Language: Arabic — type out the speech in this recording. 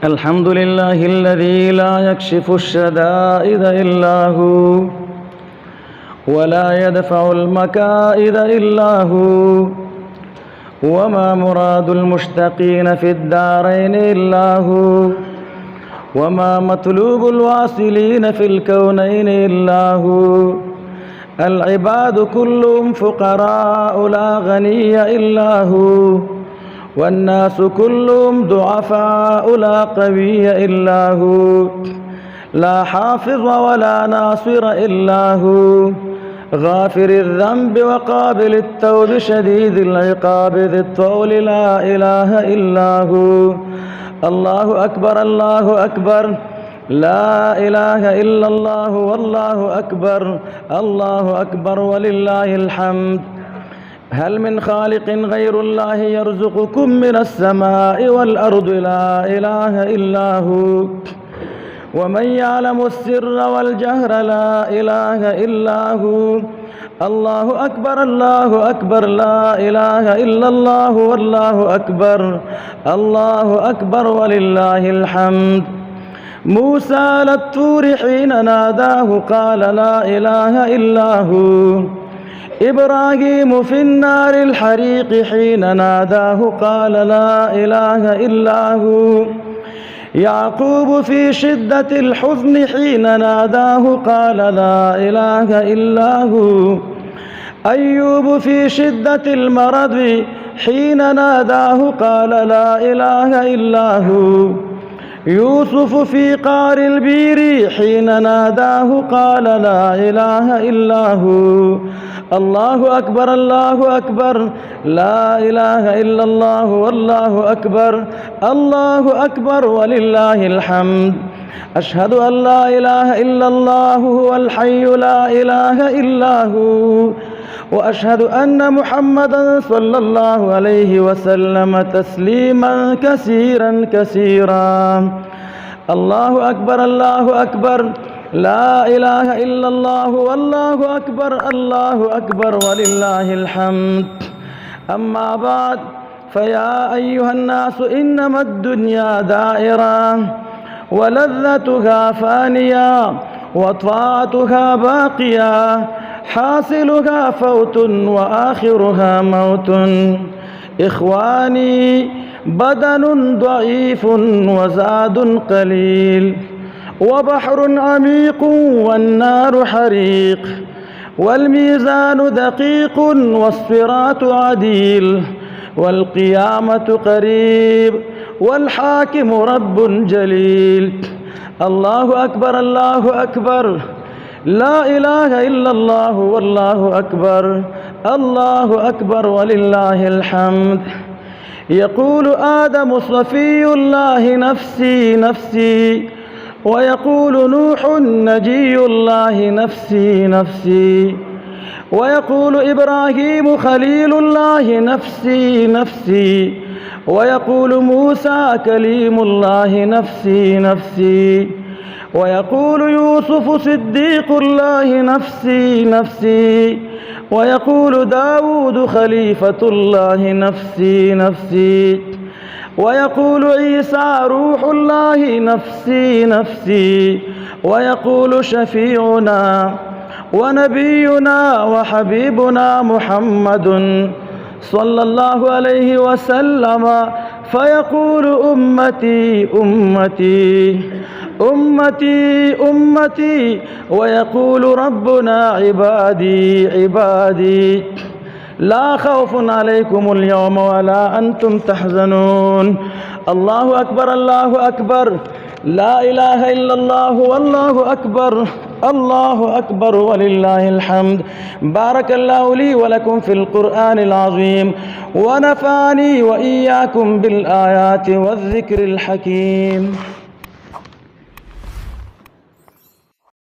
الحمد لله الذي لا يكشف الشدائد إلا هو ولا يدفع المكائد إلا هو، وما مراد المشتقين في الدارين إلا هو، وما مطلوب الواصلين في الكونين إلا هو. العباد كلهم فقراء لا غني إلا هو، والناس كلهم ضعفاء لا قوي إلا هو. لا حافظ ولا ناصر إلا هو، غافر الذنب وقابل التوب شديد العقاب ذي الطول لا إله إلا هو. الله أكبر الله أكبر، لا إله إلا الله والله أكبر، الله أكبر ولله الحمد. هل من خالق غير الله يرزقكم من السماء والأرض؟ لا إله إلا هو. ومن يعلم السر والجهر؟ لا إله إلا هو. الله أكبر الله أكبر، لا إله إلا الله والله أكبر، الله أكبر ولله الحمد. موسى للطور حين ناداه قال لا إله إلا هو. إبراهيم في النار الحريق حين ناداه قال لا إله إلا هو. يعقوب في شدة الحزن حين ناداه قال لا إله إلا هو. أيوب في شدة المرض حين ناداه قال لا إله إلا هو. يوسف في قعر البير حين ناداه قال لا إله إلا هو. الله أكبر الله أكبر، لا إله إلا الله والله أكبر، الله أكبر ولله الحمد. أشهد أن لا إله إلا الله هو الحي لا إله إلا هو، وأشهد أن محمدًا صلى الله عليه وسلم تسليمًا كثيرًا كثيرًا. الله أكبر الله أكبر، لا إله إلا الله والله أكبر، الله أكبر ولله الحمد. أما بعد، فيا أيها الناس إنما الدنيا دائرة ولذتها فانية وطاعتها باقية، حاصلها فوت وآخرها موت. إخواني، بدن ضعيف وزاد قليل، وبحر عميق والنار حريق، والميزان دقيق والصراط عديل، والقيامة قريب، والحاكم رب جليل. الله أكبر الله أكبر، لا إله إلا الله والله أكبر، الله أكبر ولله الحمد. يقول آدم صفي الله نفسي نفسي، ويقول نوح نجي الله نفسي نفسي، ويقول إبراهيم خليل الله نفسي نفسي، ويقول موسى كليم الله نفسي نفسي، ويقول يوسف صديق الله نفسي نفسي، ويقول داود خليفة الله نفسي نفسي، ويقول عيسى روح الله نفسي نفسي، ويقول شفيعنا ونبينا وحبيبنا محمد صلى الله عليه وسلم فيقول أمتي أمتي أمتي أمتي، ويقول ربنا عبادي عبادي. لا خوف عليكم اليوم ولا أنتم تحزنون. الله أكبر الله أكبر، لا إله إلا الله والله أكبر، الله أكبر ولله الحمد. بارك الله لي ولكم في القرآن العظيم، ونفعني وإياكم بالآيات والذكر الحكيم.